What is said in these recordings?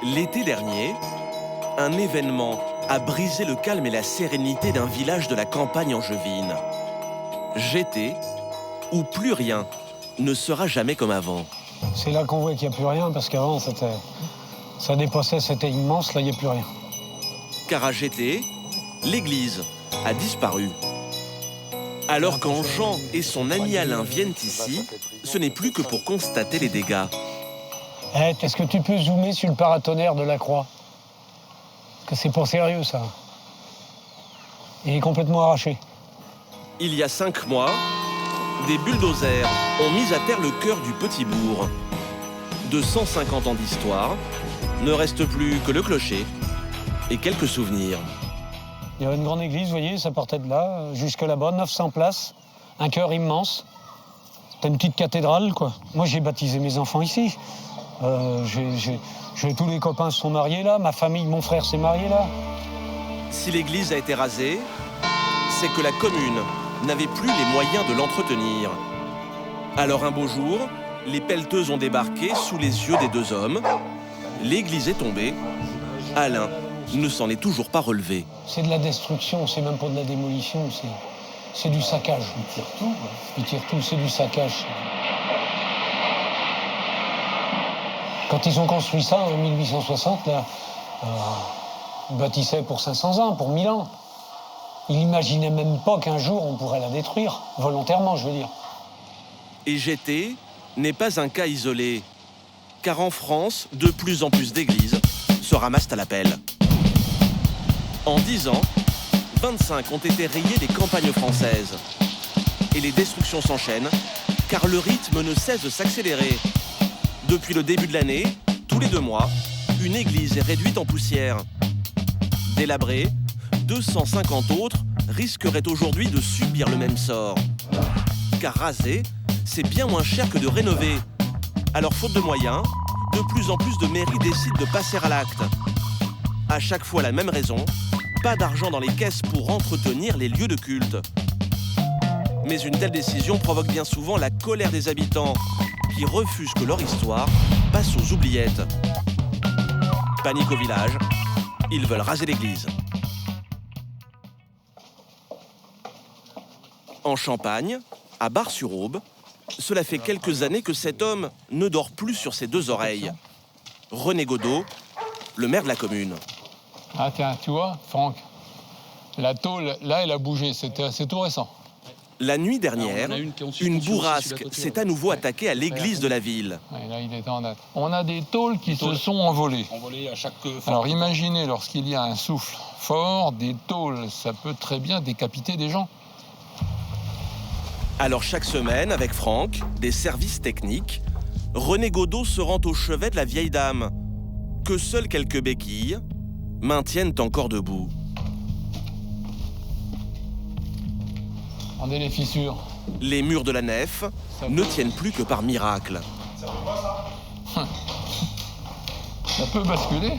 L'été dernier, un événement a brisé le calme et la sérénité d'un village de la campagne angevine. J'étais où plus rien ne sera jamais comme avant. C'est là qu'on voit qu'il n'y a plus rien, parce qu'avant, ça dépassait, c'était immense, là, il n'y a plus rien. Car à Gété, l'église a disparu. Alors quand Jean et son ami Alain viennent ici, ce n'est plus que pour constater les dégâts. Est-ce que tu peux zoomer sur le paratonnerre de la croix? Parce que c'est pas sérieux, ça. Il est complètement arraché. Il y a 5 mois, des bulldozers ont mis à terre le cœur du petit bourg. De 150 ans d'histoire, ne reste plus que le clocher et quelques souvenirs. Il y avait une grande église, vous voyez, ça partait de là, jusque là-bas, 900 places, un chœur immense. C'était une petite cathédrale, quoi. Moi, j'ai baptisé mes enfants ici. Tous les copains se sont mariés là, ma famille, mon frère s'est marié là. Si l'église a été rasée, c'est que la commune n'avait plus les moyens de l'entretenir. Alors un beau jour, les pelleteuses ont débarqué sous les yeux des 2 hommes. L'église est tombée. Alain ne s'en est toujours pas relevé. C'est de la destruction, c'est même pas de la démolition, c'est du saccage. Ils tirent tout, quoi. Ils tirent tout, c'est du saccage. Quand ils ont construit ça en 1860, là, ils bâtissaient pour 500 ans, pour 1000 ans. Ils n'imaginaient même pas qu'un jour on pourrait la détruire, volontairement, je veux dire. Et Gété n'est pas un cas isolé, car en France, de plus en plus d'églises se ramassent à la pelle. En 10 ans, 25 ont été rayées des campagnes françaises. Et les destructions s'enchaînent, car le rythme ne cesse de s'accélérer. Depuis le début de l'année, tous les 2 mois, une église est réduite en poussière. Délabrée, 250 autres risqueraient aujourd'hui de subir le même sort. Car raser, c'est bien moins cher que de rénover. Alors faute de moyens, de plus en plus de mairies décident de passer à l'acte. À chaque fois la même raison, pas d'argent dans les caisses pour entretenir les lieux de culte. Mais une telle décision provoque bien souvent la colère des habitants qui refusent que leur histoire passe aux oubliettes. Panique au village, ils veulent raser l'église. En Champagne, à Bar-sur-Aube, cela fait quelques années que cet homme ne dort plus sur ses 2 oreilles. René Godot, le maire de la commune. Ah tiens, tu vois, Franck, la tôle, là, elle a bougé, c'est tout récent. La nuit dernière, une bourrasque s'est à nouveau attaquée à l'église de la ville. Ouais, là, il est en date. On a des tôles qui se sont envolées. Envolées à chaque fois. Alors imaginez, lorsqu'il y a un souffle fort, des tôles, ça peut très bien décapiter des gens. Alors chaque semaine, avec Franck, des services techniques, René Godot se rend au chevet de la vieille dame, que seules quelques béquilles maintiennent encore debout. Regardez les fissures. Les murs de la nef ne tiennent plus que par miracle. Ça peut basculer.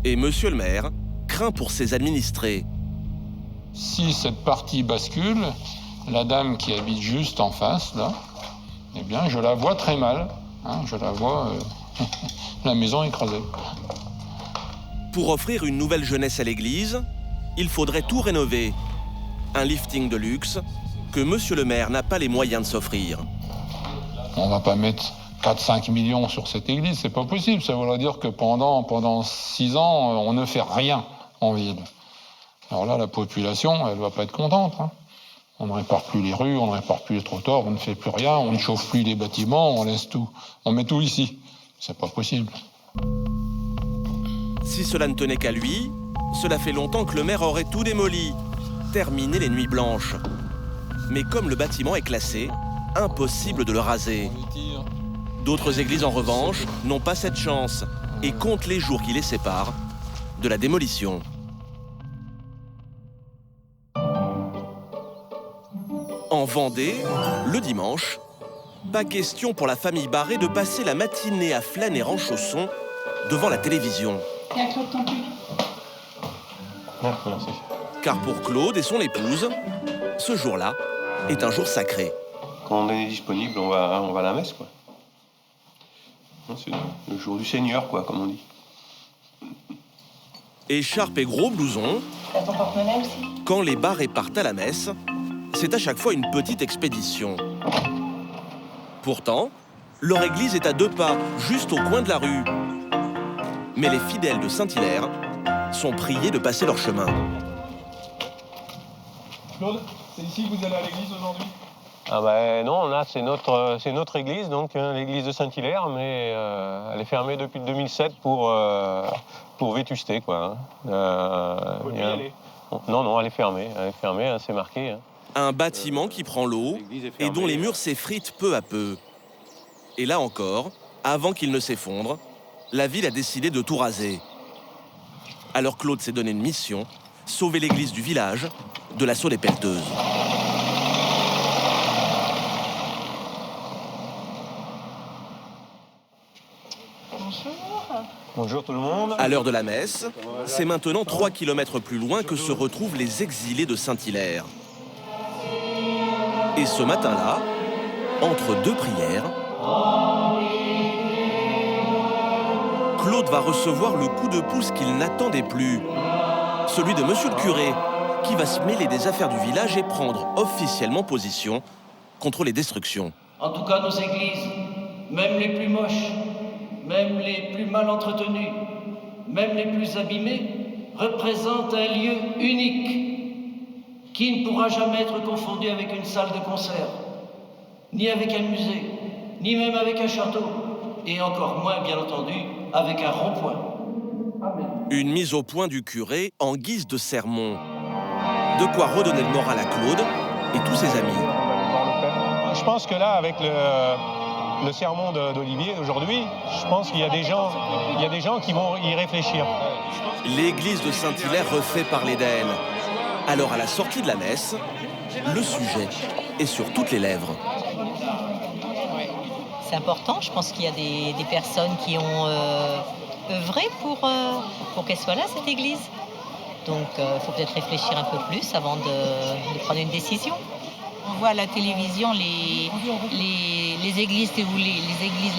Et monsieur le maire craint pour ses administrés. Si cette partie bascule, la dame qui habite juste en face, là, eh bien, je la vois très mal. Hein, je la vois, la maison écrasée. Pour offrir une nouvelle jeunesse à l'église, il faudrait tout rénover. Un lifting de luxe que monsieur le maire n'a pas les moyens de s'offrir. On va pas mettre 4-5 millions sur cette église, c'est pas possible. Ça voudrait dire que pendant 6 ans, on ne fait rien en ville. Alors là, la population, elle va pas être contente. Hein. On ne répare plus les rues, on ne répare plus les trottoirs, on ne fait plus rien, on ne chauffe plus les bâtiments, on laisse tout. On met tout ici. C'est pas possible. Si cela ne tenait qu'à lui, cela fait longtemps que le maire aurait tout démoli, terminé les nuits blanches. Mais comme le bâtiment est classé, impossible de le raser. D'autres églises, en revanche, n'ont pas cette chance et comptent les jours qui les séparent de la démolition. En Vendée, le dimanche, pas question pour la famille Barré de passer la matinée à flâner en chaussons devant la télévision. Il y a Claude Tempu. Merci. Car pour Claude et son épouse, ce jour-là est un jour sacré. Quand on est disponible, on va à la messe, quoi. C'est le jour du Seigneur, quoi, comme on dit. Écharpe et gros blouson, T'as ton porte-monnaie aussi? quand les barrés partent à la messe, c'est à chaque fois une petite expédition. Pourtant, leur église est à 2 pas, juste au coin de la rue. Mais les fidèles de Saint-Hilaire sont priés de passer leur chemin. Claude, c'est ici que vous allez à l'église aujourd'hui? Ah ben non, là c'est notre église, donc l'église de Saint-Hilaire, mais elle est fermée depuis 2007 pour vétusté, quoi. Vous pouvez y aller? Non, elle est fermée, hein, c'est marqué. Hein. Un bâtiment qui prend l'eau et dont les murs s'effritent peu à peu. Et là encore, avant qu'il ne s'effondre, la ville a décidé de tout raser. Alors Claude s'est donné une mission, sauver l'église du village de l'assaut des pelleteuses. Bonjour tout le monde. À l'heure de la messe, c'est maintenant 3 kilomètres plus loin que se retrouvent les exilés de Saint-Hilaire. Et ce matin-là, entre 2 prières, Claude va recevoir le coup de pouce qu'il n'attendait plus. Celui de monsieur le curé, qui va se mêler des affaires du village et prendre officiellement position contre les destructions. En tout cas, nos églises, même les plus moches, même les plus mal entretenues, même les plus abîmées, représentent un lieu unique qui ne pourra jamais être confondu avec une salle de concert, ni avec un musée, ni même avec un château, et encore moins, bien entendu, avec un rond-point. Une mise au point du curé en guise de sermon. De quoi redonner le moral à Claude et tous ses amis. Je pense que là, avec le sermon d'Olivier aujourd'hui, je pense qu'il y a des gens qui vont y réfléchir. L'église de Saint-Hilaire refait parler d'elle. Alors à la sortie de la messe, le sujet est sur toutes les lèvres. C'est important, je pense qu'il y a des personnes qui ont œuvré pour qu'elle soit là, cette église. Donc il faut peut-être réfléchir un peu plus avant de prendre une décision. On voit à la télévision les églises, si vous voulez,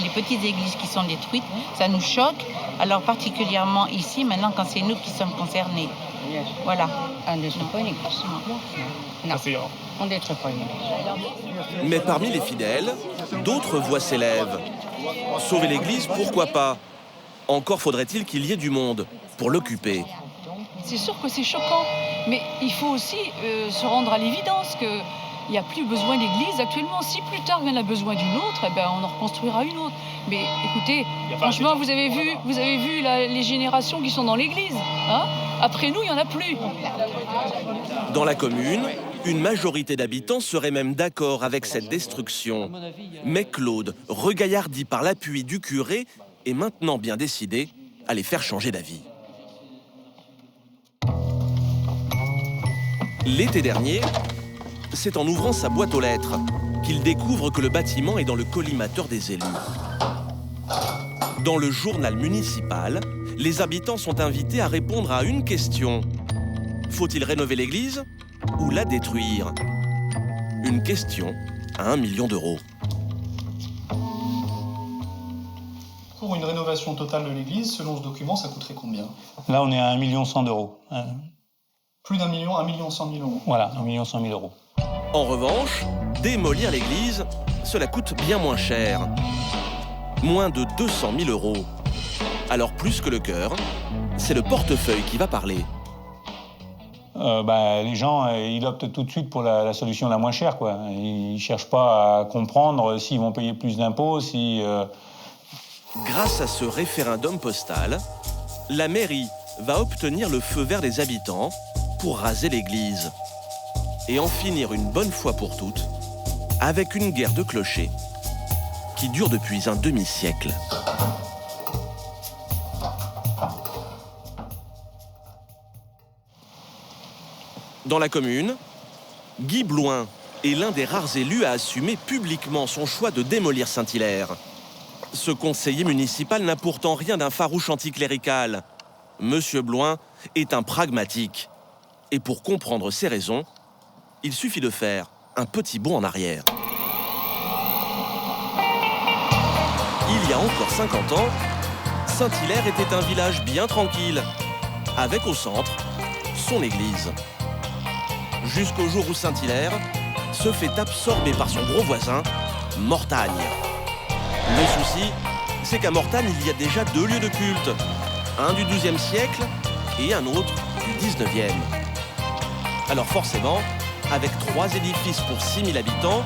les petites églises qui sont détruites, ça nous choque. Alors particulièrement ici, maintenant, quand c'est nous qui sommes concernés. Voilà. On ne détruit pas une église. Non, on ne détruit pas une église. Mais parmi les fidèles, d'autres voix s'élèvent. Sauver l'église, pourquoi pas? Encore faudrait-il qu'il y ait du monde pour l'occuper. C'est sûr que c'est choquant, mais il faut aussi se rendre à l'évidence qu'il n'y a plus besoin d'église actuellement. Si plus tard il y en a besoin d'une autre, eh ben, on en reconstruira une autre. Mais écoutez, franchement, vous avez vu les générations qui sont dans l'église. Hein? Après nous, il n'y en a plus. Dans la commune, une majorité d'habitants serait même d'accord avec cette destruction. Mais Claude, regaillardi par l'appui du curé, est maintenant bien décidé à les faire changer d'avis. L'été dernier, c'est en ouvrant sa boîte aux lettres qu'il découvre que le bâtiment est dans le collimateur des élus. Dans le journal municipal, les habitants sont invités à répondre à une question. Faut-il rénover l'église ou la détruire? Une question à 1 million d'euros. Pour une rénovation totale de l'église, selon ce document, ça coûterait combien? Là, on est à 1 100 000 d'euros. Plus d'1 million, 1 100 000 euros. Voilà, 1 100 000 euros. En revanche, démolir l'église, cela coûte bien moins cher. Moins de 200 000 euros. Alors plus que le cœur, c'est le portefeuille qui va parler. Les gens, ils optent tout de suite pour la solution la moins chère, quoi. Ils ne cherchent pas à comprendre s'ils vont payer plus d'impôts, si... Grâce à ce référendum postal, la mairie va obtenir le feu vert des habitants pour raser l'église et en finir une bonne fois pour toutes avec une guerre de clochers qui dure depuis un demi-siècle. Dans la commune, Guy Blouin est l'un des rares élus à assumer publiquement son choix de démolir Saint-Hilaire. Ce conseiller municipal n'a pourtant rien d'un farouche anticlérical. Monsieur Blouin est un pragmatique. Et pour comprendre ses raisons, il suffit de faire un petit bond en arrière. Il y a encore 50 ans, Saint-Hilaire était un village bien tranquille, avec au centre son église. Jusqu'au jour où Saint-Hilaire se fait absorber par son gros voisin, Mortagne. Le souci, c'est qu'à Mortagne, il y a déjà 2 lieux de culte, un du XIIe siècle et un autre du XIXe. Alors forcément, avec 3 édifices pour 6000 habitants,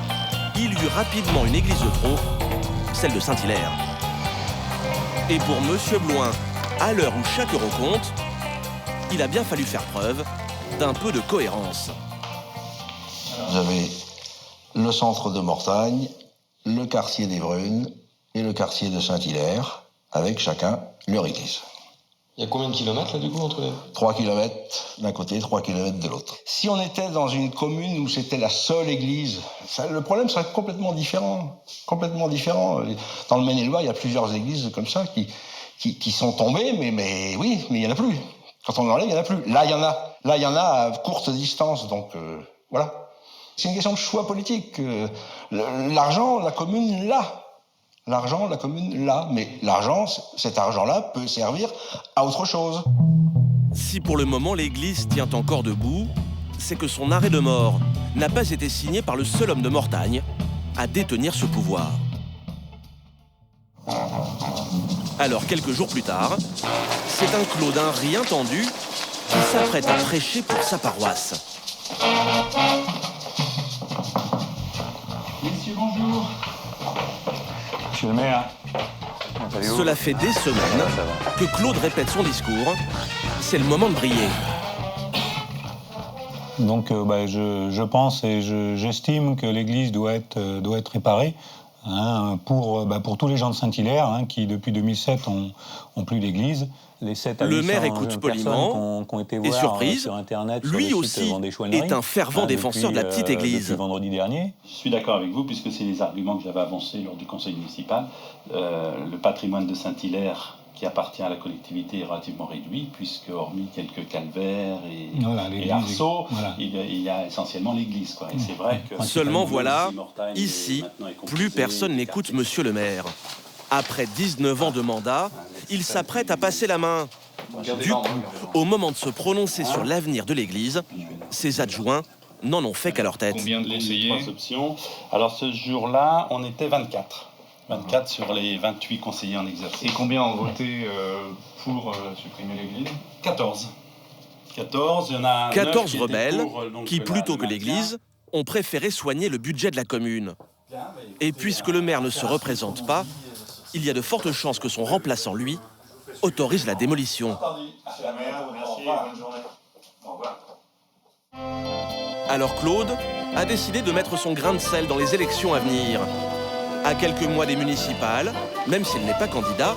il y eut rapidement une église de trop, celle de Saint-Hilaire. Et pour Monsieur Bloin, à l'heure où chaque euro compte, il a bien fallu faire preuve d'un peu de cohérence. Vous avez le centre de Mortagne, le quartier des Brunes et le quartier de Saint-Hilaire, avec chacun leur église. Il y a combien de kilomètres là du coup entre les... 3 kilomètres d'un côté, 3 kilomètres de l'autre. Si on était dans une commune où c'était la seule église, le problème serait complètement différent. Complètement différent. Dans le Maine-et-Loire, il y a plusieurs églises comme ça qui sont tombées, mais oui, mais il n'y en a plus. Quand on enlève, il n'y en a plus. Là, il y en a. Là, il y en a à courte distance, donc voilà. C'est une question de choix politique. L'argent, la commune l'a. L'argent, la commune l'a. Mais l'argent, cet argent-là peut servir à autre chose. Si pour le moment l'église tient encore debout, c'est que son arrêt de mort n'a pas été signé par le seul homme de Mortagne à détenir ce pouvoir. Alors, quelques jours plus tard, c'est un Claude, un rien tendu, qui s'apprête à prêcher pour sa paroisse. Messieurs, bonjour. Monsieur le maire. Cela fait des semaines que Claude répète son discours. C'est le moment de briller. Donc, je pense et j'estime que l'église doit être réparée. Pour tous les gens de Saint-Hilaire qui, depuis 2007, ont plus d'église. Les 7 à 800 le maire écoute poliment qui ont été et voir surprise, sur Internet, lui sur le aussi site Vendée Chouannerie, est un fervent défenseur de la petite église. Depuis vendredi dernier. Je suis d'accord avec vous, puisque c'est les arguments que j'avais avancés lors du conseil municipal. Le patrimoine de Saint-Hilaire, qui appartient à la collectivité, est relativement réduit, puisque hormis quelques calvaires et arceaux, voilà. il y a essentiellement l'église. Et c'est vrai que seulement voilà, ici, plus personne n'écoute Monsieur le maire. Après 19 ans de mandat, il s'apprête à passer la main. Du coup, au moment de se prononcer sur l'avenir de l'église, ses adjoints n'en ont fait qu'à leur tête. Combien de conseillers ? 3 options. Alors ce jour-là, on était 24. 24 sur les 28 conseillers en exercice. Et combien ont voté pour supprimer l'église ? 14. 14, il y en a 14 rebelles qui, plutôt que l'église, ont préféré soigner le budget de la commune. Et puisque le maire ne se représente pas, il y a de fortes chances que son remplaçant, lui, autorise la démolition. Alors Claude a décidé de mettre son grain de sel dans les élections à venir. À quelques mois des municipales, même s'il n'est pas candidat,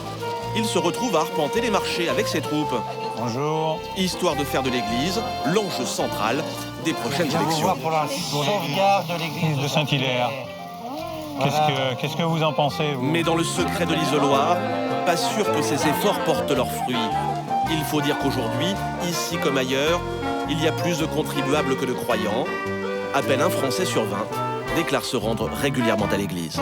il se retrouve à arpenter les marchés avec ses troupes. Bonjour. Histoire de faire de l'église l'enjeu central des prochaines élections. Pour la sauvegarde de l'église de Saint-Hilaire. Qu'est-ce que vous en pensez, vous ? Mais dans le secret de l'isoloir, pas sûr que ces efforts portent leurs fruits. Il faut dire qu'aujourd'hui, ici comme ailleurs, il y a plus de contribuables que de croyants. À peine un Français sur 20 déclare se rendre régulièrement à l'église.